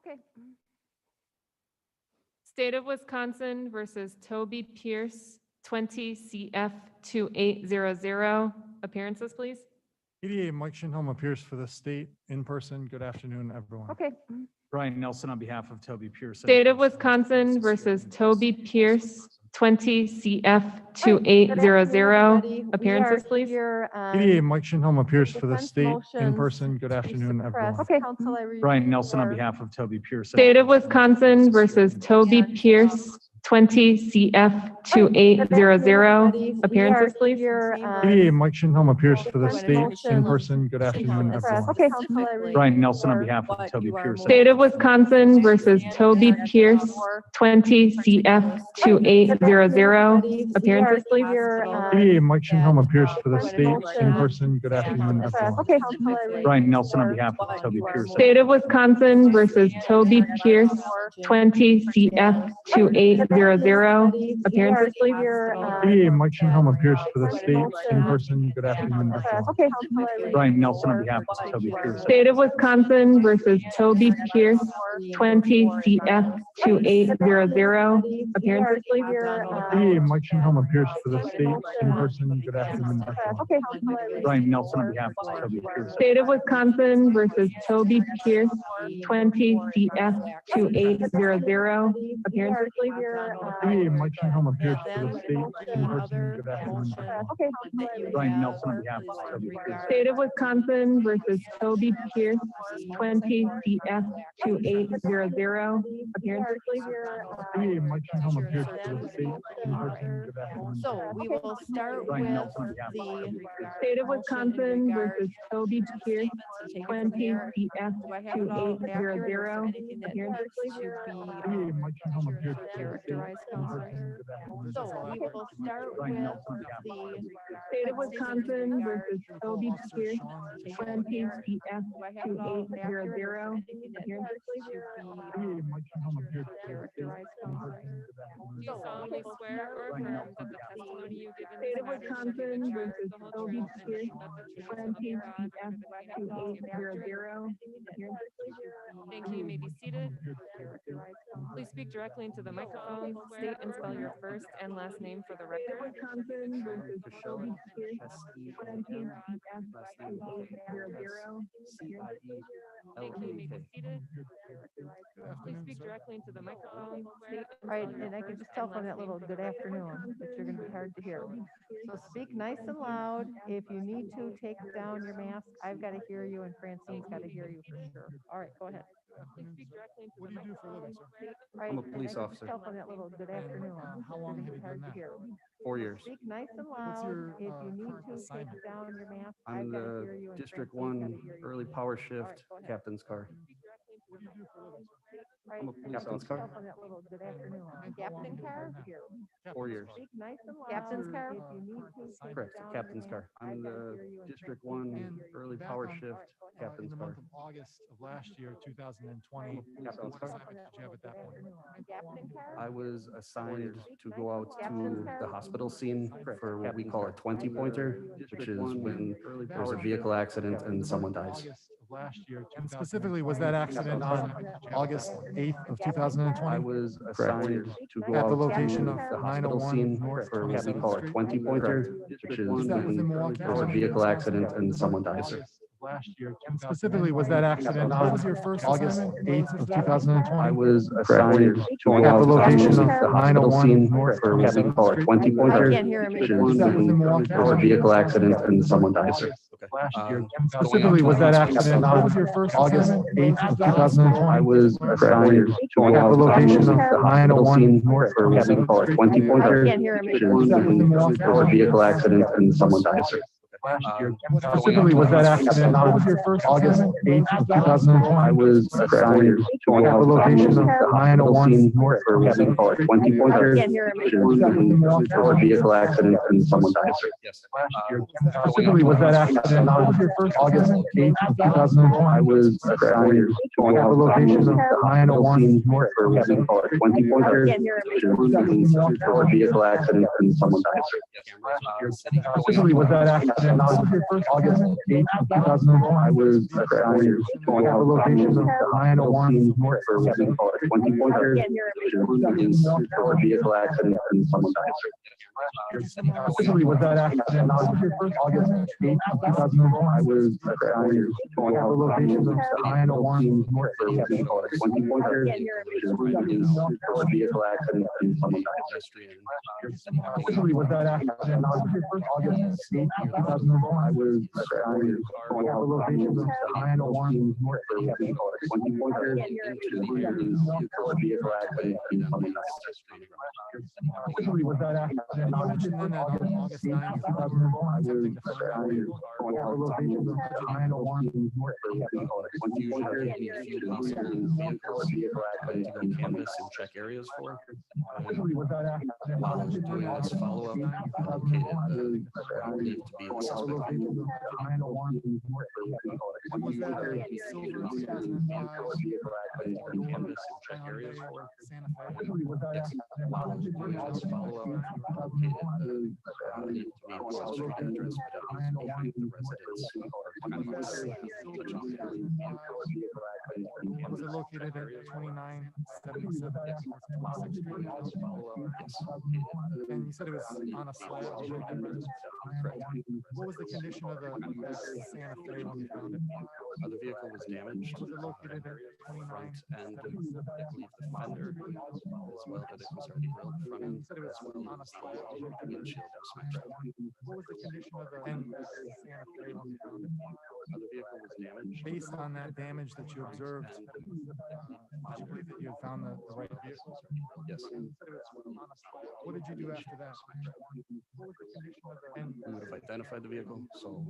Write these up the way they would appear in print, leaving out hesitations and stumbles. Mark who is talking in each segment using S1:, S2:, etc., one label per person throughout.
S1: Okay. State of Wisconsin versus Toby Pierce, 20 CF 2800. Appearances, please.
S2: EDA Mike Shinholm appears for the state in person. Good afternoon, everyone.
S1: Okay.
S3: Brian Nelson on behalf of Toby Pierce.
S1: State of Wisconsin versus Toby Pierce, 20 CF 2800. Appearances, please.
S2: EDA Mike Shinholm appears for the state in person. Good afternoon, everyone.
S1: Okay.
S3: Brian Nelson on behalf of Toby Pierce.
S1: State of Wisconsin versus Toby Pierce, 20 CF 2800. Appearances, please.
S2: EDA Mike Shinholm appears for the state in person. Good afternoon, everyone.
S1: Okay.
S3: Brian Nelson on behalf of Toby Pierce.
S1: State of Wisconsin versus Toby Pierce, 20 CF 2800. Appearances, please.
S2: EDA Mike Shinholm appears for the state in person. Good afternoon, everyone.
S1: Okay.
S3: Brian Nelson on behalf of Toby Pierce.
S1: State of Wisconsin versus Toby Pierce, 20 CF 2800. Appearances, please.
S2: EDA Mike Shinholm appears for the state in person. Good afternoon, everyone.
S1: Okay.
S3: Brian Nelson on behalf of Toby Pierce.
S1: State of Wisconsin versus Toby Pierce, 20 CF 2800. Appearances, please.
S2: EDA Mike Shinholm appears for the state in person. Good afternoon, everyone.
S1: Okay.
S3: Brian Nelson on behalf of Toby Pierce.
S1: State of Wisconsin versus Toby Pierce, 20 CF 2800. Appearances, please.
S2: EDA Mike Shinholm appears for the state in person. Good afternoon, everyone.
S1: Okay.
S3: Brian Nelson on behalf of Toby Pierce.
S1: State of Wisconsin versus Toby Pierce, 20 CF 2800. Appearances, please.
S2: EDA Mike Shinholm appears for the state in person. Good afternoon.
S4: So we will start with
S3: Brian Nelson on behalf of
S4: the
S3: Toby Pierce.
S1: State of Wisconsin versus Toby Pierce, 20 CF
S4: do I have it all accurate? Is there
S1: 2800.
S4: anything that
S1: Appearances,
S4: needs
S1: please.
S4: to
S2: EDA Mike Shinholm appears for the state
S4: characterized
S2: in person. Good afternoon.
S4: So we will start with
S3: Brian Nelson on behalf of
S4: the
S1: State of Wisconsin versus Toby Pierce, 20 CF
S4: do I have it all accurate? Is there
S1: 2800.
S4: anything that
S1: Appearances, please.
S2: EDA Mike Shinholm appears for the state
S4: characterized
S2: in person. Good afternoon.
S1: Do you solemnly swear or affirm that the testimony you give in State this of matter shall be Wisconsin the truth, versus the whole Toby truth, and Pierce, nothing but the truth, so 20 help you God? CF 2800. Appearances, please. Thank you. You may be seated. Please speak directly into the microphone. State and spell your first and last name for the record. Wisconsin versus Toby Pierce, 20 CF 2800. Thank you. You may be seated. Please speak directly into the microphone. State and
S5: Right,
S1: spell your
S5: and I can
S1: first
S5: just tell
S1: and
S5: from
S1: last
S5: that
S1: name
S5: little
S1: for the
S5: good
S1: record.
S5: afternoon that you're gonna be hard to hear. So speak nice and loud. If you need to, take down your mask. I've gotta hear you and Francine's gotta hear you for sure. All right, go ahead.
S1: Please speak directly into
S2: What
S1: the
S2: do you do for a living,
S1: microphone.
S2: sir?
S1: State-
S5: Right,
S6: I'm a
S5: and I
S6: police
S5: can just
S6: officer.
S5: Tell from that little good afternoon.
S2: How
S5: that
S2: long
S5: you're
S2: have you
S5: gonna be
S2: done
S5: hard to
S2: that?
S5: hear.
S6: 4 years.
S5: Speak nice and
S2: What's
S5: loud.
S2: your,
S5: If you need
S2: current
S5: to, take
S2: assignment?
S5: down your mask.
S6: I'm
S5: I've gotta
S6: the
S5: hear you and
S6: District
S5: Francine's gotta
S6: 1
S5: hear you.
S6: early power
S5: All
S6: shift
S5: right, go ahead.
S6: captain's car.
S2: What do you do for a living, sir?
S5: Right,
S6: I'm a
S5: and
S6: police
S5: I can just
S6: officer.
S5: tell from that little good afternoon.
S2: And how long
S5: Captain
S2: have you
S5: car?
S2: done that?
S5: Here.
S6: 4 years.
S5: Speak nice and loud.
S4: Captain's car?
S5: If you need to, take
S6: Correct,
S5: down your
S6: captain's car.
S5: mask.
S6: I'm
S5: I've gotta
S6: the
S5: hear you and
S6: District
S5: Francine's
S6: 1
S5: gotta hear you.
S6: early
S2: Back
S6: power
S2: on-
S6: shift
S2: in
S6: captain's
S2: the
S6: car.
S2: month of August of last year, 2020.
S6: Captain's
S2: What
S6: car.
S2: assignment did you have at that point?
S5: Captain car?
S6: I was assigned to go out
S5: Captain's
S6: to
S5: car?
S6: the hospital scene for what we call a 20 pointer, which is when there's a vehicle accident and someone dies.
S2: August of last year. And specifically, was that accident on August 8th of 2020?
S6: I was assigned to go
S2: At the
S6: out
S2: location
S6: to
S2: of
S6: the hospital
S2: 901
S6: scene
S2: North
S6: for what we
S2: 27th
S6: call a
S2: Street?
S6: 20 pointer, which is
S2: Is that within
S6: when
S2: Milwaukee
S6: there's a
S2: County?
S6: vehicle accident and someone dies.
S2: August of last year. And specifically, was that accident on August 8th of 2020?
S6: I was assigned to go
S2: At
S6: out
S2: the
S6: to
S2: location of
S6: the hospital
S2: 901
S6: scene
S2: North
S6: for what we
S2: 27th
S6: call a
S2: Street?
S6: 20 pointer,
S5: I can't hear him
S6: which is
S5: either.
S2: Is that within
S6: when
S2: Milwaukee
S6: there's a
S2: County?
S6: vehicle accident and someone dies.
S2: Last year.
S6: Um,
S2: And specifically, was that accident on August 8th of 2020?
S6: I was assigned to go
S2: At
S6: out
S2: the
S6: to
S2: location of
S6: the hospital
S2: 901
S6: scene
S2: North
S6: for what we
S2: 27th
S6: call a
S2: Street?
S6: 20
S5: I
S6: pointer,
S5: can't hear him
S6: which
S5: either.
S6: is when there's a vehicle accident and someone dies.
S2: Last year.
S6: Um,
S2: And specifically, was that accident on August 8th of 2020?
S6: I was assigned to go
S2: At
S6: out
S2: the
S6: to
S2: location of
S6: the hospital
S2: 901
S6: scene
S2: North
S6: for what we
S2: 27th
S6: call a
S2: Street?
S6: 20
S5: I
S6: pointer,
S5: can't hear him
S6: which
S5: either.
S6: is when there's a vehicle accident and someone dies.
S2: Last year. And specifically, was that accident on August 8th of 2020?
S6: I was assigned to go
S2: At
S6: out
S2: the
S6: to
S2: location of
S6: the hospital
S2: 901
S6: scene
S2: North
S6: for what we
S2: 27th
S6: call a
S2: Street?
S6: 20 pointer,
S5: I can't hear him
S6: which is
S5: either.
S6: when there's a vehicle accident and someone dies.
S2: Specifically, was that accident
S3: August 8th, 2020. I was going out location of Miranda one north for what we call a 20-pointer, which is a vehicle accident and someone died. Officially, was that accident August 8th, 2020? I was going out location of Miranda one north for what we call a 20-pointer, which is a vehicle accident and someone died. Officially, was that accident August 8th, 2020? I was going out location of Miranda one north for what we call a 20-pointer, which is a vehicle accident and someone died. Officially, was that accident
S2: You mentioned then that on August 9th, you were attempting to find out where you
S3: going out location of Miranda one north for what we call a 20-pointer, vehicle accident
S6: To go canvas and check areas for.
S3: Officially, was that accident
S6: While doing this follow-up, located what I believe to be the suspect.
S3: Miranda one north for what we call a
S2: was that
S3: 20-pointer,
S2: silver 2005
S3: vehicle accident and
S6: Canvas and check areas for.
S2: Santa Fe?
S3: officially, was that
S6: Yes.
S3: accident
S6: While doing this follow-up, located what I believe to be the suspect address, but I don't know the residence or kind of
S2: Was it located at 2977 West 26th Street? And you said it was on a slab.
S6: correct.
S2: What was the condition of the Santa Fe when you found it?
S6: The vehicle was damaged.
S2: Was it located at
S6: Front
S2: 2977?
S6: end, I believe the fender as well, but it was already grilled front end
S2: You said it was
S6: as well.
S2: on a slab.
S6: The windshield was smashed.
S2: What was the condition of the Santa Fe when you found it?
S6: The vehicle was damaged.
S2: Based on that damage that you observed, did you believe that you had found the right vehicle?
S6: Yes.
S2: What did you do after that? What was the condition of the
S6: We would have identified the vehicle, so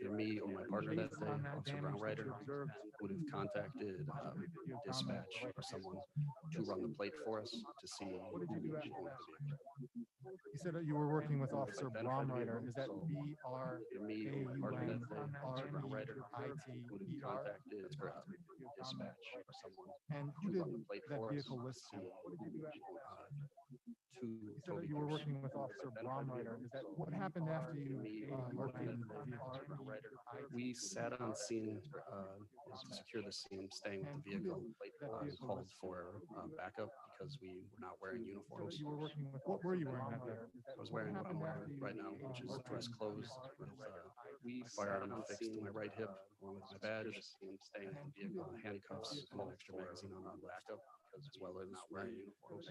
S6: either me or my partner that day, Officer Brown Ryder, would have contacted dispatch or someone to run the plate for us to see who
S2: What did you do
S6: owned
S2: after
S6: the
S2: that?
S6: vehicle.
S2: You said that you were working with Officer Bromreiter. Is that
S6: Either me or my partner that day, Officer Brown Ryder, would have
S2: B-R-E-I-T-E-R?
S6: contacted dispatch or someone
S2: And
S6: to
S2: who did
S6: run the plate
S2: that
S6: for us
S2: vehicle
S6: to
S2: list
S6: see
S2: to? What did you do after that?
S6: two
S2: You said
S6: tow
S2: that you were
S6: vehicles.
S2: working with Officer Bromreiter. Is that what happened after you located the vehicle?
S6: We sat on scene to secure the scene, staying with the vehicle, called for backup because we were not wearing uniforms.
S2: You were working with, what were you wearing that day?
S6: I was wearing what I'm wearing right now, which is dress clothes with firearm fixed to my right hip, along with my badge, staying with the vehicle, handcuffs, and an extra magazine on the left, as well as wearing uniforms.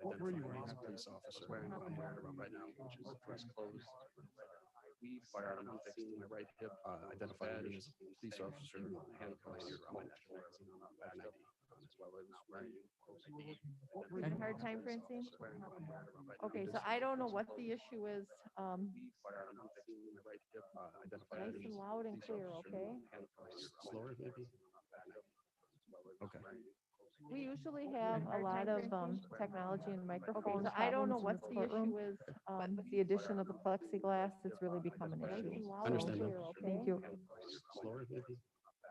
S2: What were you wearing
S6: Identifying as
S2: that
S6: a
S2: day?
S6: police officer, wearing what I'm wearing right now, which is dress clothes. Firearm fixed to my right hip, identified me as a police officer, handcuffs, and an extra magazine on the back, as well as wearing uniforms.
S5: Having a hard time, Francine? Okay, so I don't know what the issue is. Nice and loud and clear, okay?
S6: Slower, maybe? Okay.
S5: We usually have a lot of technology and microphones. I don't know what the issue is. With the addition of the plexiglass, it's really become an issue.
S6: Understand.
S5: Thank you.
S6: Slower, maybe?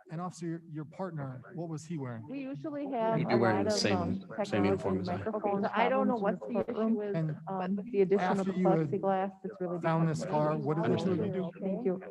S2: And officer, your partner, what was he wearing?
S5: We usually have
S6: He'd be
S5: a
S6: wearing
S5: lot
S6: the
S5: of
S6: same
S5: technology
S6: uniform
S5: and
S6: as I.
S5: microphones. I don't know what the issue is.
S2: And
S5: With the addition of
S2: after
S5: the
S2: you had
S5: plexiglass, it's really
S2: found
S5: become
S2: this
S5: an
S2: car,
S5: issue.
S2: what did
S6: Understood.
S2: you do?
S5: Thank you.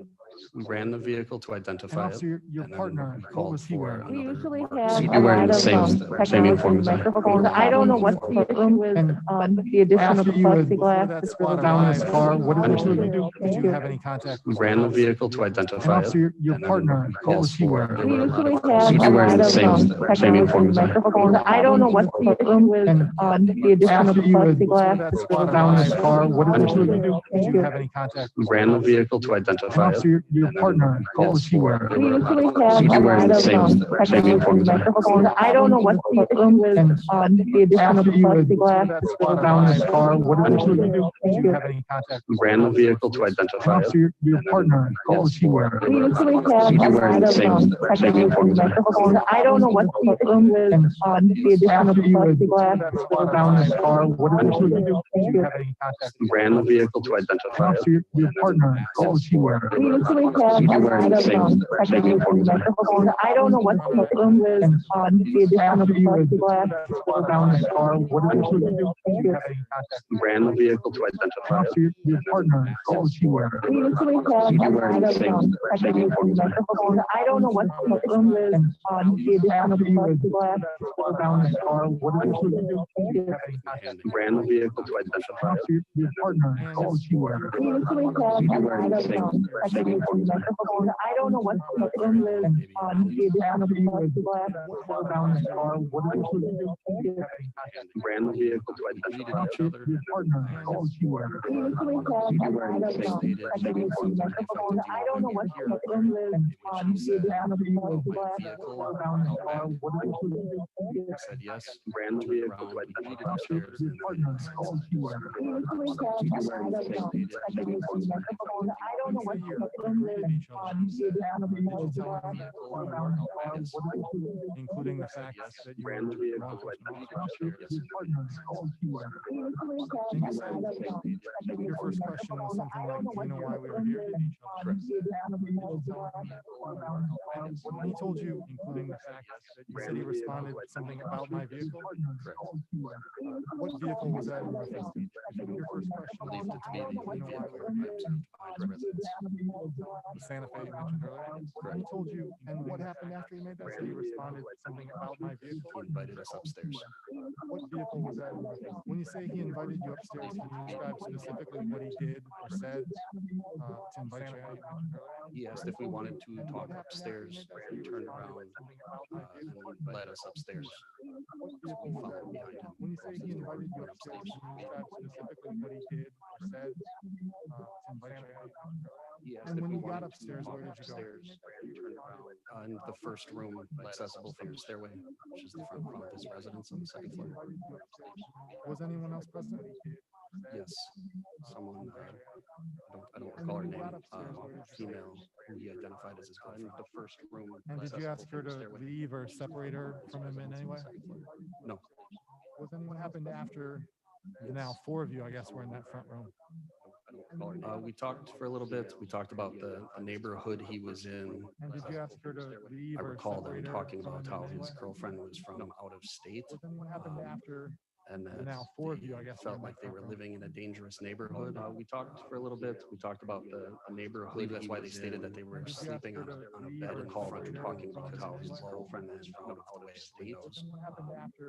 S6: We ran the vehicle to
S2: And
S6: identify it.
S2: officer, your
S6: and then
S2: partner,
S6: we
S2: what
S6: called
S2: was he
S6: for
S2: wearing?
S5: We
S6: another
S5: usually
S6: worker.
S5: have
S6: He'd
S5: a
S6: be wearing
S5: lot
S6: the
S5: of
S6: same
S5: technology
S6: uniform
S5: and
S6: as I.
S5: microphones. I don't know what the issue is.
S2: And
S5: With the addition of
S2: after
S5: the
S2: you had
S5: plexiglass, it's really
S2: found this
S5: become
S2: car,
S5: an
S2: what did
S5: issue.
S2: you do? Did
S5: Thank
S2: you
S5: you.
S2: have any contact
S6: We
S2: with
S6: ran the
S2: house?
S6: vehicle to
S2: And
S6: identify it.
S2: officer, your
S6: and then
S2: partner,
S6: we
S2: what
S6: called
S2: was he
S6: for-
S2: wearing?
S6: there
S5: We
S6: were a lot
S5: usually
S6: of
S5: have
S6: cars. He'd be
S5: a
S6: wearing
S5: lot
S6: the
S5: of
S6: same
S5: technology
S6: uniform
S5: and
S6: as I.
S5: microphones. I don't know what the issue is.
S2: And
S5: With the addition of
S2: after
S5: the
S2: you had
S5: plexiglass, it's really
S2: found this
S5: become
S2: car,
S5: an
S2: what did
S5: issue.
S2: you do? Did
S5: Thank
S2: you
S5: you.
S2: have any contact
S6: We
S2: with
S6: ran the
S2: house?
S6: vehicle to
S2: And
S6: identify it.
S2: officer, your
S6: and then
S2: partner,
S6: we
S2: what
S6: called
S2: was he
S6: for-
S2: wearing?
S6: there
S5: We
S6: were a lot
S5: usually
S6: of cars.
S5: have
S6: He'd be
S5: a
S6: wearing
S5: lot
S6: the
S5: of
S6: same
S5: technology
S6: uniform
S5: and
S6: as I.
S5: microphones. I don't know what the issue is.
S2: And
S5: With the addition of
S2: after
S5: the
S2: you had
S5: plexiglass, it's really
S2: found this
S5: become
S2: car,
S5: an
S2: what did
S5: issue.
S2: you do? Did
S5: Thank
S2: you
S5: you.
S2: have any contact
S6: We
S2: with
S6: ran the
S2: house?
S6: vehicle to
S2: And
S6: identify it.
S2: officer, your
S6: and then
S2: partner,
S6: we
S2: what
S6: called
S2: was he
S6: for-
S2: wearing?
S6: there
S5: We
S6: were a lot
S5: usually
S6: of cars.
S5: have
S6: He'd be
S5: a
S6: wearing
S5: lot
S6: the
S5: of
S6: same
S5: technology
S6: uniform
S5: and
S6: as I.
S5: microphones. I don't know what the issue is.
S2: And
S5: The addition of
S2: after
S5: the
S2: you had
S5: plexiglass, it's really
S2: found this
S5: become
S2: car,
S5: an
S2: what did you do?
S5: issue.
S2: Did
S5: Thank
S2: you
S5: you.
S2: have any contact
S6: We
S2: with
S6: ran the
S2: house?
S6: vehicle to
S2: And
S6: identify it.
S2: officer, your
S6: and then
S2: partner,
S6: we
S2: what
S6: called
S2: was he
S6: for-
S2: wearing?
S6: there
S5: We
S6: were a lot
S1: usually have a lot of technical microphones. I don't know what the room is on the addition of the plexiglass.
S2: Down the car, what do you do? Do you have any contact?
S3: Ran the vehicle to identify it.
S2: Your partner, what was she wearing?
S1: We usually have a lot of technical microphones. I don't know what the room is on the addition of the plexiglass.
S2: Down the car, what do you do? Do you have any contact?
S3: Ran the vehicle to identify it.
S2: Your partner, what was she wearing?
S1: We usually have a lot of technical microphones. I don't know what the room is on the addition of the plexiglass.
S2: Down the car, what do you do? Do you have any contact?
S3: Ran the vehicle to identify it.
S2: Your partner, what was she wearing?
S1: We usually have a lot of technical microphones. I don't know what the room is on the addition of the plexiglass.
S2: Down the car, what do you do?
S6: I said yes.
S3: Ran the vehicle to identify it.
S2: Your partner, what was she wearing?
S1: We usually have a lot of technical microphones. I don't know what the room is on the addition of the plexiglass.
S2: Including the fact that you
S3: Ran the vehicle to identify it.
S2: your partner, what was she wearing?
S1: We usually have a lot of
S2: Your first question was something like, do you know why we were here?
S1: on the addition of the plexiglass.
S2: When he told you, including the fact that you said he responded with something about my vehicle, what vehicle was that in reference to? Your first question
S6: Believed it to be the
S2: you know why we were here?
S6: behind the residence.
S2: The Santa Fe you mentioned earlier. He told you, and what happened after he made that? So he responded with something about my vehicle.
S6: He invited us upstairs.
S2: What vehicle was that in reference? When you say he invited you upstairs, can you describe specifically what he did or said to invite you out?
S6: He asked if we wanted to talk upstairs. We turned around and led us upstairs. So we followed behind him.
S2: When you say he invited you upstairs, can you describe specifically what he did or said to invite you out?
S6: He asked
S2: And
S6: if
S2: when
S6: we
S2: you got
S6: wanted to
S2: upstairs,
S6: talk
S2: where did you go?
S6: upstairs. We turned around in the first room accessible from the stairway, which is the front of his residence on the second floor.
S2: Was anyone else present?
S6: Yes, someone, I don't recall her name, female, who he identified as his girlfriend. The first room.
S2: And did you ask her to leave or separate her from him in any way?
S6: No.
S2: Was anyone happened after the now four of you, I guess, were in that front room?
S6: We talked for a little bit. We talked about the neighborhood he was in.
S2: And did you ask her to leave
S6: I
S2: or
S6: recall them
S2: separate her
S6: talking
S2: from
S6: about
S2: him
S6: how
S2: in any
S6: his
S2: way?
S6: girlfriend was from out of state.
S2: Was anyone happened after
S6: And
S2: the
S6: that
S2: now four of you, I guess, were
S6: felt
S2: in
S6: like
S2: that
S6: they
S2: front
S6: were
S2: room?
S6: living in a dangerous neighborhood. We talked for a little bit. We talked about the neighborhood. I believe that's why they stated that they were
S2: Did you ask
S6: sleeping
S2: her
S6: on
S2: to
S6: a
S2: leave
S6: bed
S2: or
S6: in the front,
S2: separate her
S6: talking
S2: from
S6: because
S2: him
S6: how
S2: in
S6: his
S2: any way?
S6: girlfriend is from out of state.
S2: Was anyone happened after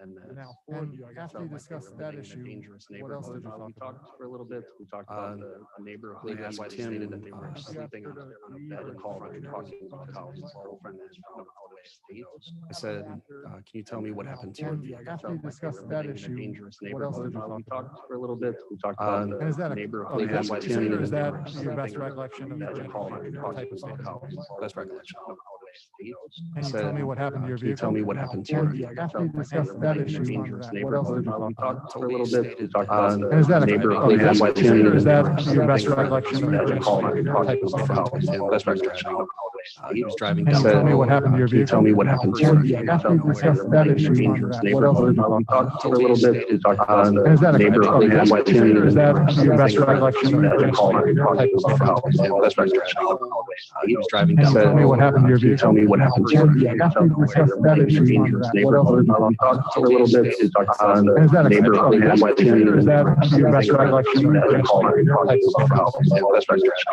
S6: And
S2: the
S6: that
S2: now four of you, I guess,
S6: felt
S2: we
S6: like they
S2: discussed
S6: were
S2: that
S6: living in a
S2: issue.
S6: dangerous
S2: What else did you
S6: neighborhood.
S2: talk
S6: We
S2: about?
S6: talked for a little bit. We talked about the neighborhood. That's why they stated that they were
S2: Did you ask
S6: sleeping
S2: her
S6: on
S2: to
S6: a
S2: leave
S6: bed
S2: or
S6: in the front,
S2: separate her
S6: talking
S2: from
S6: because how
S2: him in
S6: his
S2: any way?
S6: girlfriend is from out of state.
S2: Was
S6: I
S2: anyone
S6: said,
S2: happened after
S6: can you tell me what
S2: the now
S6: happened to
S2: four
S6: your
S2: of you? I
S6: vehicle?
S2: guess we
S6: Felt like they
S2: discussed
S6: were
S2: that
S6: living in a
S2: issue.
S6: dangerous
S2: What else did
S6: neighborhood.
S2: you talk
S6: We
S2: about?
S6: talked for a little bit. We talked about
S2: And is that a
S6: neighborhood.
S2: that's what you said, or is that
S6: They were
S2: your best
S6: sleeping
S2: recollection of
S6: that
S2: the
S6: recall
S2: type of statement?
S6: how his best recollection.
S2: Can you tell me what happened to your
S6: Can you
S2: vehicle?
S6: tell me what happened to your
S2: Yeah, I guess we discussed that issue.
S6: dangerous
S2: What else did you
S6: neighborhood?
S2: talk
S6: We
S2: about?
S6: talked for a little bit. We talked about
S2: And is that a
S6: neighborhood.
S2: that's what you said, or is that your best
S6: Sleeping
S2: recollection of
S6: that
S2: the
S6: recall
S2: type of statement?
S6: best recollection. He was driving
S2: Can
S6: down
S2: you
S6: the
S2: tell me
S6: road.
S2: what happened to your
S6: Can you
S2: vehicle?
S6: tell me what happened to your
S2: Yeah, I guess we
S6: vehicle?
S2: discussed that issue.
S6: Dangerous
S2: What else did you
S6: neighborhood.
S2: talk
S6: We
S2: about?
S6: talked for a little bit. We talked about
S2: And is that a
S6: neighborhood.
S2: that's what you said, or is that your best recollection of
S6: that recall
S2: the type of statement?
S6: best recollection. He was driving
S2: Can
S6: down
S2: you
S6: the
S2: tell me
S6: road.
S2: what happened to your
S6: Can you
S2: vehicle?
S6: tell me what happened to your
S2: Yeah, I guess we
S6: vehicle?
S2: discussed that issue.
S6: Dangerous
S2: What else did
S6: neighborhood.
S2: you talk
S6: We
S2: about?
S6: talked for a little bit. We talked about
S2: And is that a
S6: neighborhood.
S2: that's what you said, or is that your best recollection of
S6: that
S2: the
S6: recall
S2: type of statement?
S6: best recollection. He was driving
S2: Can
S6: down
S2: you
S6: the
S2: tell me
S6: road.
S2: what happened to your
S6: Can you
S2: vehicle?
S6: tell me what happened to your
S2: Yeah, I guess we discussed that issue.
S6: dangerous
S2: What else
S6: neighborhood?
S2: did you talk
S6: We
S2: about?
S6: talked for a little bit. We talked about
S2: And is that a
S6: neighborhood.
S2: that's what you said, or is that your best recollection of
S6: that
S2: the
S6: recall
S2: type of
S6: best recollection.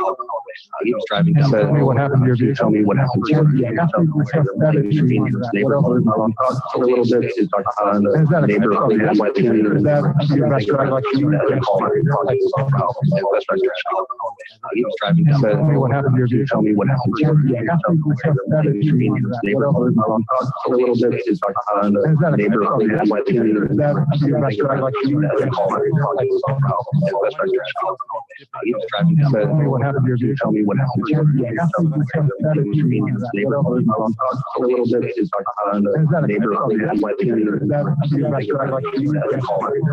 S6: He was driving down the
S2: Tell me
S6: road.
S2: what happened to your
S6: Can you
S2: vehicle?
S6: tell me what happened to your
S2: Yeah, I guess we discussed that issue.
S6: dangerous
S2: What else
S6: neighborhood?
S2: did you talk
S6: We
S2: about?
S6: talked for a little bit. We talked about
S2: And is that a
S6: neighborhood.
S2: that's what you said, or is that your best recollection of
S6: that
S2: the
S6: recall
S2: type of
S6: best recollection. He was driving down the
S2: Tell me
S6: road.
S2: what happened to your
S6: Can you
S2: vehicle?
S6: tell me what happened to your
S2: Yeah, I guess we discussed that issue.
S6: dangerous neighborhood? We talked for a little bit. We talked about
S2: And is that a
S6: neighborhood.
S2: that's what you said, or is that your best recollection of
S6: that
S2: the
S6: recall
S2: type of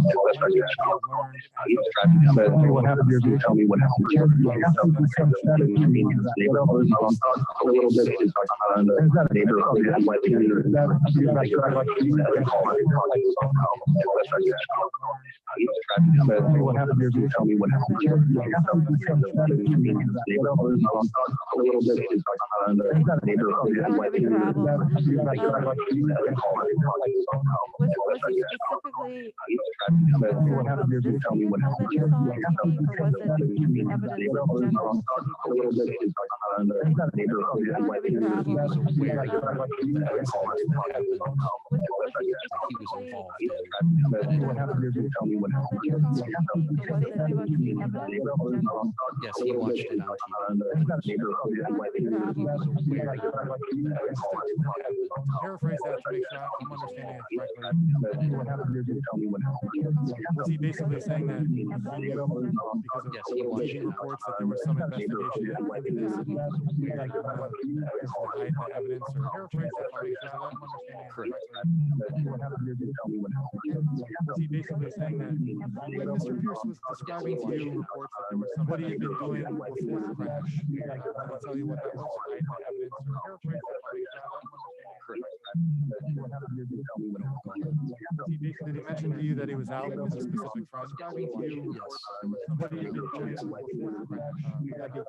S6: best recollection. He was driving down the
S2: Tell me
S6: road.
S2: what happened to your
S6: Can you
S2: vehicle?
S6: tell me what happened to your
S2: Yeah, I guess we discussed that issue.
S6: dangerous neighborhood? We talked for a little bit. We talked about
S2: And is that a
S6: neighborhood.
S2: that's what you said, or is that your best recollection of
S6: that
S2: the
S6: recall
S2: type of
S6: best recollection. He was driving down the
S2: Tell me
S6: road.
S2: what happened to your
S6: Can you
S2: vehicle?
S6: tell me what happened to your
S2: Yeah, I guess we discussed that
S6: Yes, he watched it on TV.
S2: Paraphrase that to make sure I'm understanding it correctly. Was he basically saying that he knew because of
S6: Yes, he watched
S2: TV
S6: it on
S2: reports that there was some investigation into this and he didn't want to hide the evidence, or paraphrase that to make sure that I'm understanding it correctly? Was he basically saying that when Mr. Pierce was describing to you reports that there was some what he had been doing before the crash, did he tell you what that was? Hide the evidence, or paraphrase that to make sure that I'm understanding it correctly? Did he mention to you that he was out with a specific friend? Describing to you what he had been doing before the crash. Would that be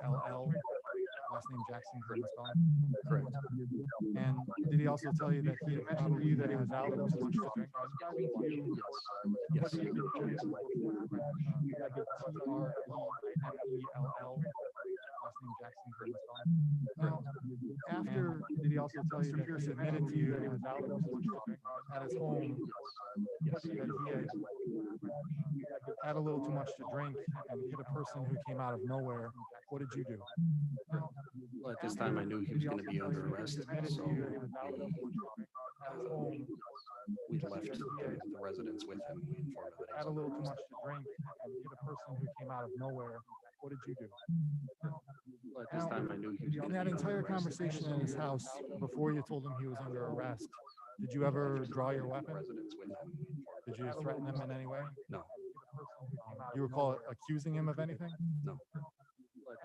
S2: Tremell? Last name Jackson, correct spelling?
S6: Correct.
S2: And did he also tell you that he had mentioned to you that he was out with a specific friend? Describing to you
S6: Yes.
S2: what he had been doing before the crash. Would that be Tremell? Last name Jackson, correct spelling? Now, after, did he also tell you that Pierce admitted to you that he was out with a specific friend at his home, that he had a little too much to drink and hit a person who came out of nowhere? What did you do?
S6: Well, at this time, I knew he was going to be under arrest, so we left the residence with him. We informed him that he
S2: Had
S6: was
S2: a little
S6: under
S2: too much
S6: arrest.
S2: to drink and hit a person who came out of nowhere. What did you do?
S6: Well, at this time, I knew he was going
S2: In
S6: to
S2: that
S6: be under
S2: entire
S6: arrest.
S2: conversation in his house, before you told him he was under arrest, did you ever draw your weapon?
S6: Residence with him. We informed him
S2: Did you threaten him in any way?
S6: No.
S2: You recall accusing him of anything?
S6: No. Well,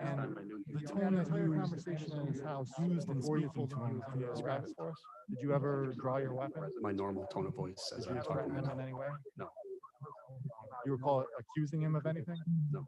S6: at this
S2: And
S6: time, I knew he
S2: the
S6: was
S2: tone that you conversation in his house used before you told him he was under arrest for us? Did you ever draw your weapon?
S6: my normal tone of voice as
S2: Did
S6: I'm
S2: you
S6: talking
S2: threaten
S6: right
S2: him
S6: now.
S2: in any way?
S6: No.
S2: You recall accusing him of anything?
S6: No.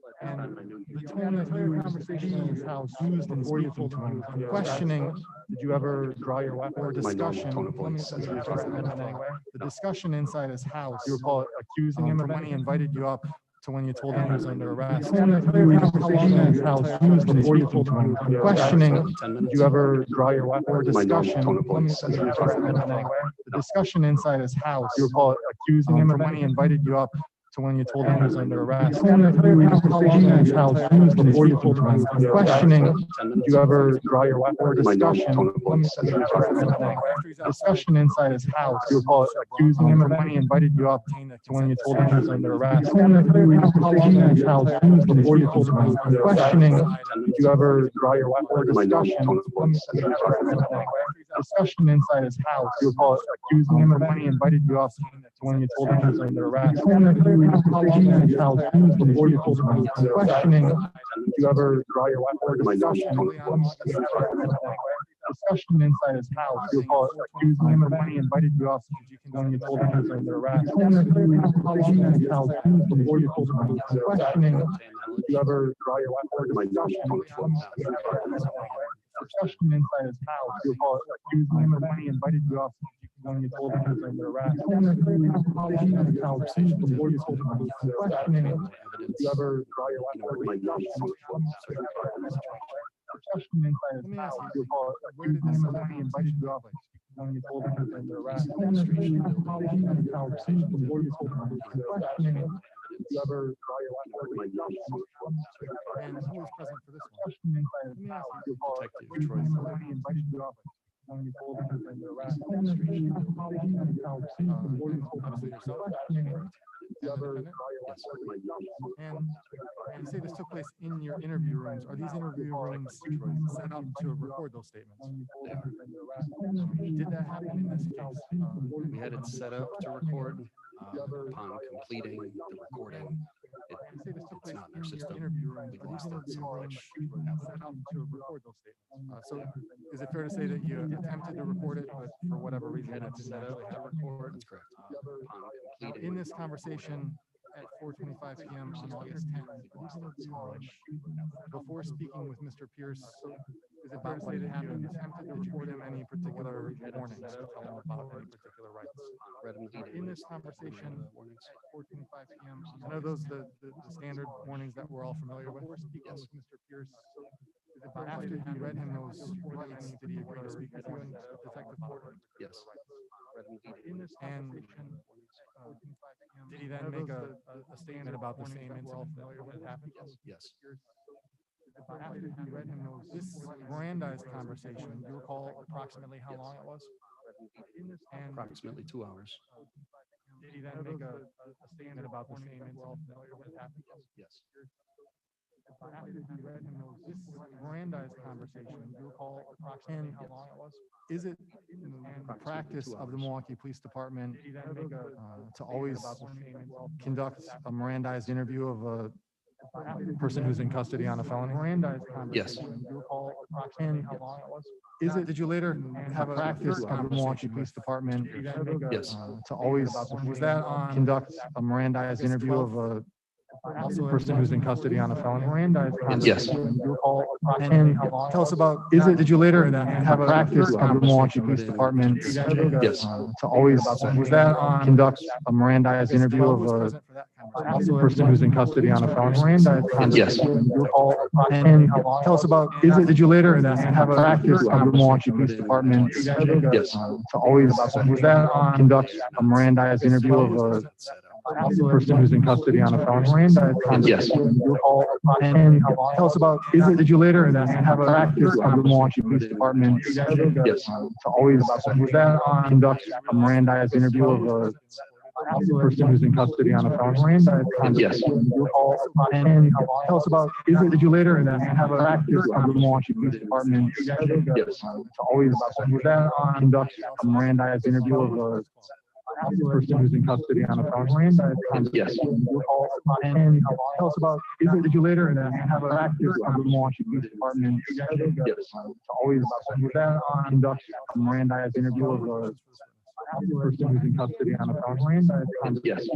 S6: Well, at this time, I knew he
S2: The
S6: was
S2: tone that you conversation in his house used before you told him he was under questioning, did you ever draw your weapon? Or
S6: my normal
S2: discussion,
S6: tone of voice as I'm talking right now.
S2: the discussion inside his house, you recall accusing him of when he invited you up to when you told him he was under arrest. Conversation in his house used before you told him he was under questioning,
S6: 10
S2: did
S6: minutes.
S2: you ever draw your weapon? Or
S6: My normal
S2: discussion,
S6: tone of voice as I'm talking right now.
S2: the discussion inside his house, you recall accusing him of when he invited you up to when you told him he was under arrest. Conversation in his house used before you told him he was under questioning,
S6: 10
S2: did
S6: minutes.
S2: you ever draw your weapon? Or
S6: My normal
S2: discussion,
S6: tone of voice as I'm talking right now.
S2: discussion inside his house, you recall accusing him of when he invited you up to when you told him he was under arrest. Conversation in his house used before you told him he was under questioning, did you ever draw your weapon? Or
S6: My normal
S2: discussion,
S6: tone of voice as I'm talking right now.
S2: discussion inside his house, you recall accusing him of when he invited you up to when you told him he was under arrest. Conversation in his house used before you told him he was under questioning, did you ever draw your weapon? Or
S6: My normal
S2: discussion,
S6: tone of voice as I'm talking right now.
S2: discussion inside his house, you recall accusing him of when he invited you up to when you told him he was under arrest. Conversation in his house used before you told him he was under questioning, did you ever draw your weapon? Or
S6: My normal
S2: discussion,
S6: tone of voice as I'm talking right now.
S2: discussion inside his house, you recall accusing him of when he invited you up when you told him he was under arrest. Conversation in his house used before you told him he was under questioning, did you ever draw your weapon? Or
S6: My normal tone of voice as I'm talking right now.
S2: discussion inside his house, you recall accusing him of when he invited you up when you told him he was under arrest. Conversation in his house used before you told him he was under questioning, did you ever draw your weapon? Or
S6: My normal tone of voice as I'm talking
S2: and
S6: right
S2: who was present for this one?
S6: now.
S2: Discussion inside his house, you recall
S6: Detective
S2: accusing
S6: Troy
S2: him of
S6: Fuller.
S2: when he invited you up when you told him he was under arrest. Conversation in his house used before you told him he was under questioning, did you ever draw your
S6: Yes,
S2: weapon?
S6: my normal tone of
S2: And you say this took place in your interview rooms. Are these interview rooms set up to record those statements? Did that happen in this case?
S6: We had it set up to record. Upon completing the recording,
S2: You say this took
S6: it's
S2: place
S6: not in our
S2: in your
S6: system.
S2: interview rooms.
S6: We
S2: Are these
S6: lost it.
S2: interview
S6: So
S2: rooms set up to record those statements? So is it fair to say that you attempted to record it, but for whatever reason
S6: had
S2: that
S6: it
S2: didn't
S6: set up
S2: actually
S6: to
S2: happen?
S6: record. That's correct. Upon
S2: Now,
S6: completing
S2: in this conversation, at 4:25 p.m. on August 10th. Before speaking with Mr. Pierce about what happened, attempted to report him any particular warnings, to tell him about any particular rights. In this conversation, at 4:25 p.m., I know those the standard warnings that we're all familiar with. Before speaking with Mr. Pierce, after he read him those rights, did he agree to speak with you and Detective Porter?
S6: Yes.
S2: In this conversation, did he then make a statement about the same incident that happened?
S6: Yes.
S2: After he read him those, this Miranda's conversation, you recall approximately how long it was? And
S6: Approximately 2 hours.
S2: did he then make a statement about the same incident that happened?
S6: Yes.
S2: After he read him those, this Miranda's conversation, you recall approximately how long it was? Is it the practice of the Milwaukee Police Department to always conduct a Mirandized interview of a person who's in custody on a felony?
S6: Yes.
S2: And is it, did you later have a practice of the Milwaukee Police Department
S6: Yes.
S2: to always, was that on, conduct a Mirandized interview of a person who's in custody on a felony?
S6: Yes.
S2: And tell us about, is it, did you later have a practice of the Milwaukee Police Department
S6: Yes.
S2: to always, was that on, conduct a Mirandized interview of a person who's in custody on a felony?
S6: Yes.
S2: And tell us about, is it, did you later have a practice of the Milwaukee Police Department
S6: Yes.
S2: to always, was that on, conduct a Mirandized interview of a person who's in custody on a felony?
S6: Yes.
S2: And tell us about, is it, did you later have a practice of the Milwaukee Police Department
S6: Yes.
S2: to always, was that on, conduct a Mirandized interview of a person who's in custody on a felony?
S6: Yes.
S2: And tell us about, is it, did you later have a practice of the Milwaukee Police Department
S6: Yes.
S2: to always, was that on, conduct a Mirandized interview of a person who's in custody on a felony?
S6: Yes.
S2: And tell us about, is it, did you later have a practice of the Milwaukee Police Department
S6: Yes.
S2: to always, was that on, conduct a Mirandized interview of a person who's in custody on a felony?
S6: Yes.
S2: And tell us about, is it, did you later have a practice of the Milwaukee Police Department
S6: Yes.
S2: to always, was that on, conduct a Mirandized interview of a person who's in custody on a felony?
S6: Yes.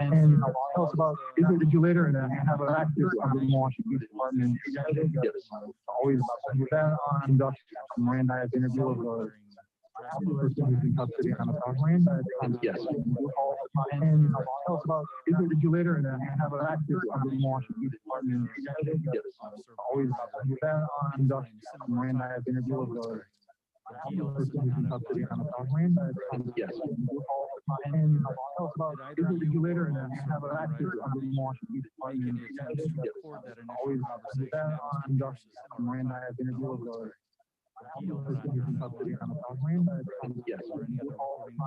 S2: And tell us about, is it, did you later have a practice of the Milwaukee Police Department
S6: Yes.
S2: to always, was that on, conduct a Mirandized interview of a person who's in custody on a felony?
S6: Yes.
S2: And tell us about, is it, did you later have a practice of the Milwaukee Police Department to always, was that on, conduct a Mirandized interview of a person who's in custody on a felony?
S6: Yes.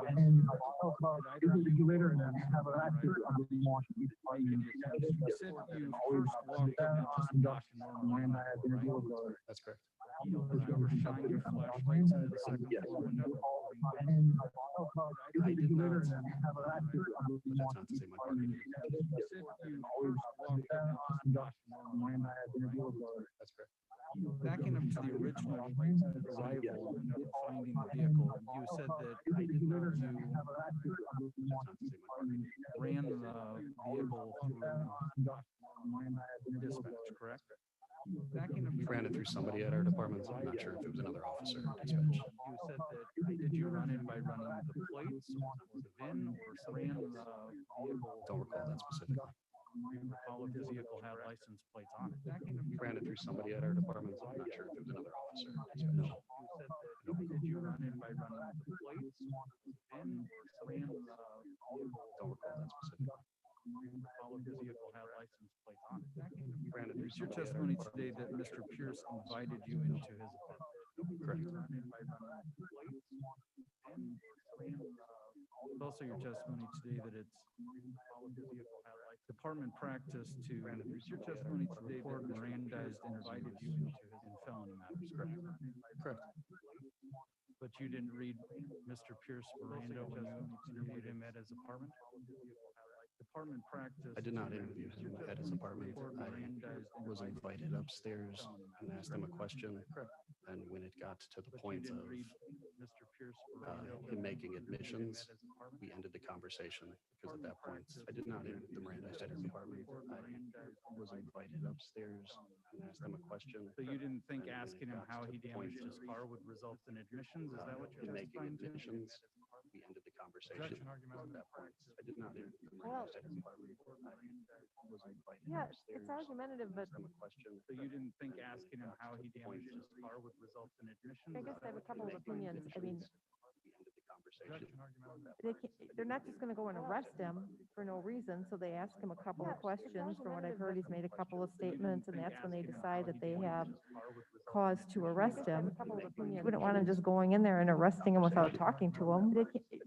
S2: And tell us about, is it, did you later have a practice of the Milwaukee Police Department to always, was that on, conduct a Mirandized interview of a
S6: That's correct.
S2: person who's in custody on a felony?
S6: Yes.
S2: And tell us about, is it, did you later have a practice of the
S6: But that's not to say my partner did.
S2: to always, was that on, conduct a Mirandized interview of a
S6: That's correct.
S7: Backing up to the original arrival and finding the vehicle, you said that
S2: is it, did you later
S7: you
S2: have a practice of the
S6: That's not to say my partner did.
S7: ran the vehicle through dispatch, correct? Backing up
S6: We ran it through somebody at our department. I'm not sure if it was another officer or dispatch.
S7: You said that, did you run it by running the plates or the VIN or ran the vehicle?
S6: Don't recall that specifically.
S7: Do you recall if the vehicle had license plates on it?
S6: We ran it through somebody at our department. I'm not sure if it was another officer or dispatch.
S7: You said that, did you run it by running the plates, the VIN or ran the vehicle?
S6: Don't recall that specifically.
S7: Do you recall if the vehicle had license plates on it?
S6: We ran it through
S7: It's your
S6: somebody at our
S7: testimony
S6: department.
S7: today that Mr. Pierce invited you into his apartment.
S6: Correct.
S7: It's also your testimony today that it's department practice to, it's your testimony today that Miranda's invited you into his in felony matters, correct?
S6: Correct.
S7: But you didn't read Mr. Pierce Miranda when you interviewed him at his apartment? department practice.
S6: I did not interview him at his apartment. I was invited upstairs and asked him a question. And when it got to the point of
S7: Mr. Pierce
S6: him making admissions, we ended the conversation because at that point, I did not interview the Miranda at his apartment. I was invited upstairs and asked him a question.
S7: So you didn't think
S6: And when
S7: asking
S6: it
S7: him
S6: got
S7: how
S6: to
S7: he
S6: the point
S7: damaged his
S6: of,
S7: car would result in admissions? Is that what you're
S6: him making
S7: testifying to?
S6: admissions, we ended the conversation.
S2: Objection, argument.
S6: At that point, I did not interview the
S5: Well,
S6: Miranda at his apartment. I was invited
S5: Yeah,
S6: upstairs.
S5: it's argumentative, but
S6: asked him a question.
S7: So you didn't think asking him how he damaged his car would result in admissions?
S5: I guess I have a couple of opinions. I mean,
S6: We ended the conversation.
S2: Objection, argument.
S5: they're not just gonna go and arrest him for no reason, so they ask him a couple of questions. From what I've heard, he's made a couple of statements, and that's when they decide that they have cause to arrest him. You wouldn't want him just going in there and arresting him without talking to him.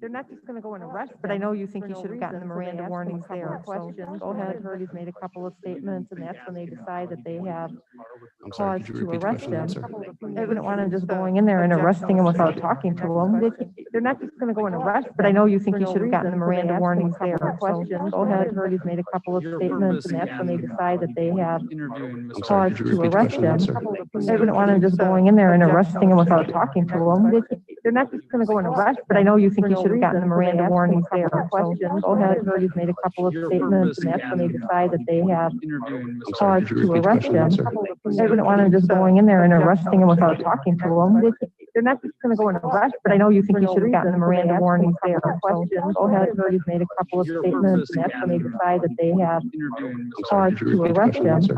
S5: They're not just gonna go and arrest him. But I know you think he should have gotten the Miranda warnings there, so go ahead. I've heard he's made a couple of statements, and that's when they decide that they have
S6: I'm sorry,
S5: cause
S6: could you
S5: to
S6: repeat the
S5: arrest
S6: question,
S5: him.
S6: sir?
S5: I wouldn't want him just going in there and arresting him without talking to him. They're not just gonna go and arrest, but I know you think he should have gotten the Miranda warnings there, so go ahead. I've heard he's made a couple of
S7: Your
S5: statements, and
S7: purpose
S5: that's when they
S7: in
S5: decide that they have
S7: interviewing
S6: I'm
S7: Mr.
S6: sorry,
S5: cause
S6: could you
S5: to
S6: repeat the
S5: arrest
S6: question,
S5: him.
S6: sir?
S5: I wouldn't want him just going in there and arresting him without talking to him. They're not just gonna go and arrest, but I know you think he should have gotten the Miranda warnings there, so go ahead. I've heard he's made a couple of
S7: Your
S5: statements, and
S7: purpose
S5: that's when they
S7: in
S5: decide that they have
S7: interviewing
S6: I'm
S7: Mr.
S6: sorry,
S5: cause
S6: could you
S5: to
S6: repeat the
S5: arrest
S6: question,
S5: him.
S6: sir?
S5: I wouldn't want him just going in there and arresting him without talking to him. They're not just gonna go and arrest, but I know you think he should have gotten the Miranda warnings there, so go ahead. I've heard he's made a couple of
S7: Your
S5: statements, and
S7: purpose
S5: that's when they
S7: in
S5: decide that they have
S7: interviewing
S6: I'm
S7: Mr.
S6: sorry,
S5: cause
S6: could you
S5: to
S6: repeat the
S5: arrest
S6: question,
S5: him.
S6: sir?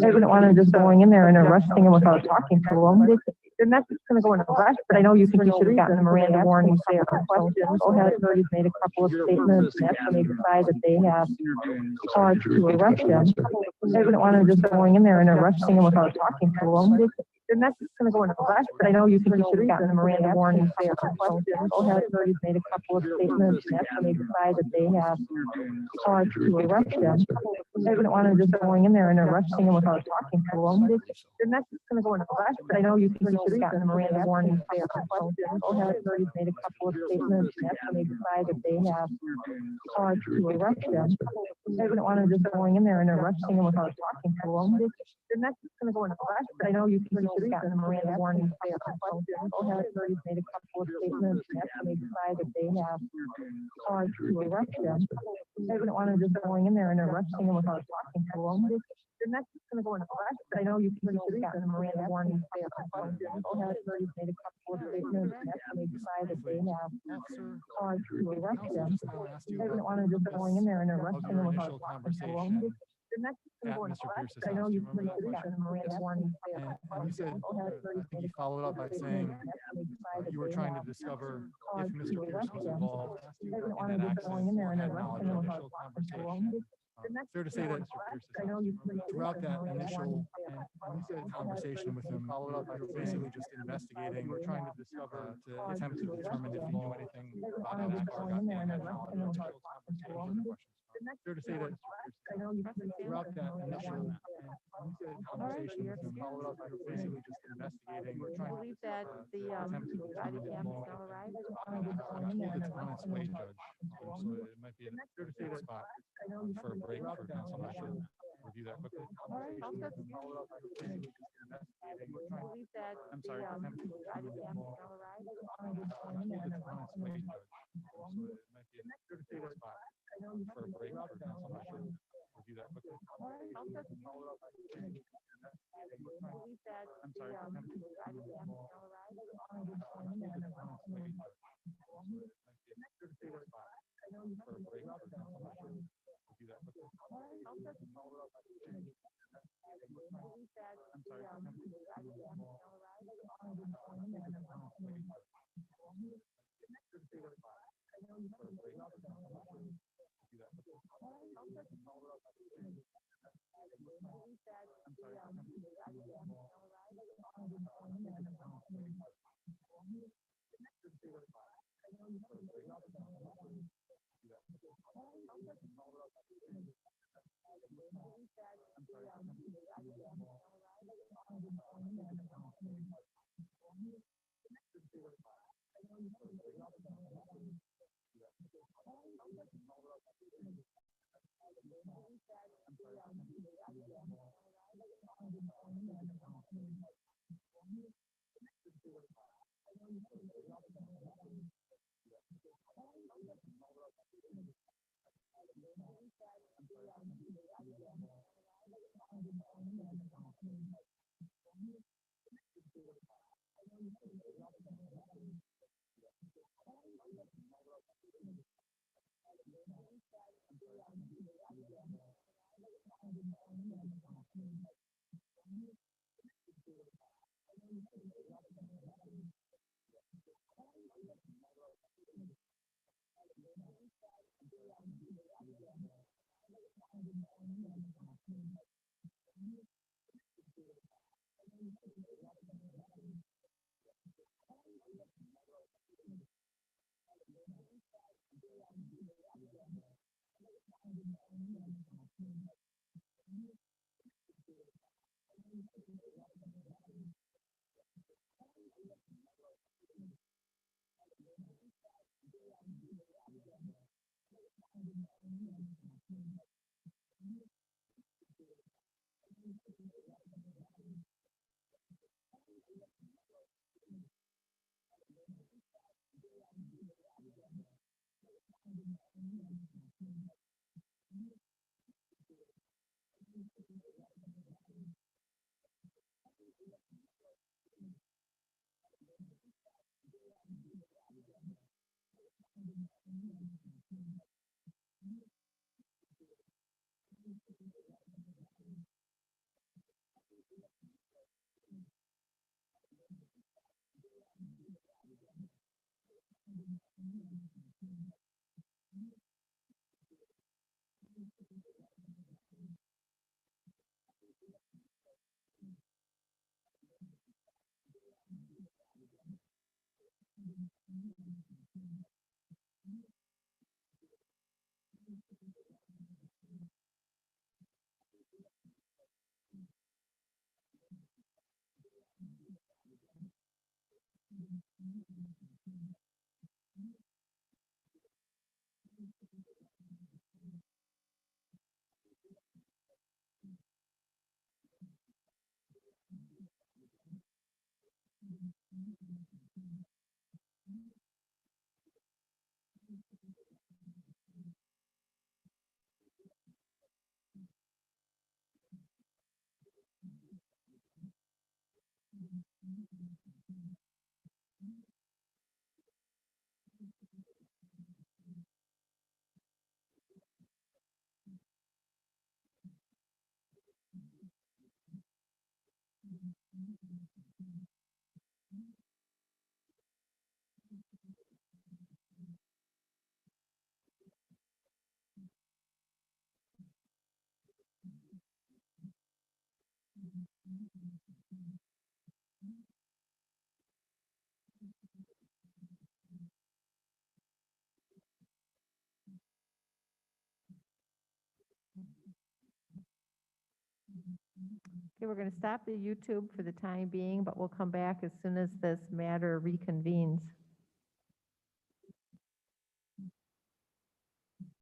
S5: I wouldn't want him just going in there and arresting him without talking to him. They're not just gonna go and arrest, but I know you think he should have gotten the Miranda warnings there, so go ahead. I've heard he's made a couple of statements, and that's when they decide that they have
S7: interviewing
S6: I'm sorry,
S5: cause
S6: could you
S5: to
S6: repeat the
S5: arrest
S6: question,
S5: him.
S6: sir?
S5: I wouldn't want him just going in there and arresting him without talking to him. They're not just gonna go and arrest, but I know you think he should have gotten the Miranda warnings there, so go ahead. I've heard he's made a couple of statements, and that's when they decide that they have
S7: interviewing
S5: cause
S6: Could you
S5: to
S6: repeat the
S5: arrest
S6: question,
S5: him.
S6: sir?
S5: I wouldn't want him just going in there and arresting him without talking to him. They're not just gonna go and arrest, but I know you think he should have gotten the Miranda warnings there, so go ahead. I've heard he's made a couple of statements, and that's when they decide that they have cause
S6: Could you
S5: to
S6: repeat the
S5: arrest
S6: question,
S5: him.
S6: sir?
S5: I wouldn't want him just going in there and arresting him without talking to him. They're not just gonna go and arrest, but I know you think he should have gotten the Miranda warnings there, so go ahead. I've heard he's made a couple of statements, and that's when they decide that they have cause to arrest him. I wouldn't want him just going in there and arresting him without talking to him. They're not just gonna go and arrest, but I know you think he should have gotten the Miranda warnings there, so go ahead. I've heard he's made a couple of statements, and that's when they decide that they have
S2: Officer,
S5: cause to arrest
S2: counsel
S5: him.
S2: just now asked you
S5: I wouldn't
S2: about
S5: want
S2: the
S5: him just
S2: purpose
S5: going in there and
S2: of
S5: arresting
S2: your
S5: him without
S2: initial
S5: talking to him.
S2: conversation
S5: They're not just gonna
S2: at
S5: go and
S2: Mr.
S5: arrest,
S2: Pierce's
S5: but I know
S2: house. Do
S5: you
S2: you
S5: think he
S2: remember that
S5: should have gotten the Miranda warnings there.
S2: And you said,
S5: Go ahead.
S2: I think you followed up by saying you were trying to discover if Mr. Pierce was involved in that accident or had knowledge of the initial conversation. Fair to say that throughout that initial conversation with him, you were basically just investigating, we're trying to discover, to attempt to determine if he knew anything about how his car got damaged. Fair to say that throughout that initial conversation with him, you were basically just investigating, we're
S5: I
S2: trying
S5: believe that the,
S2: attempt to
S5: body
S2: determine if
S5: cam has now arrived.
S2: I'm told it's on its way, Judge. So it might be a good spot for a break for counsel. I should review that quickly.
S5: All right, I'll just, I believe that
S2: I'm
S5: the,
S2: sorry.
S5: body cam has now arrived.
S2: I'm told it's on its way, Judge. So it might be a good spot for a break for counsel. I should review that quickly.
S5: All right, I'll just, I believe that
S2: I'm
S5: the,
S2: sorry.
S5: body cam has now arrived.
S2: I'm told it's on its way, Judge. So it might be a good spot for a break for counsel. I should review that quickly.
S5: All right, I'll just, I believe that
S2: I'm
S5: the,
S2: sorry.
S5: body cam has now arrived. Okay, we're going to stop the YouTube for the time being, but we'll come back as soon as this matter reconvenes.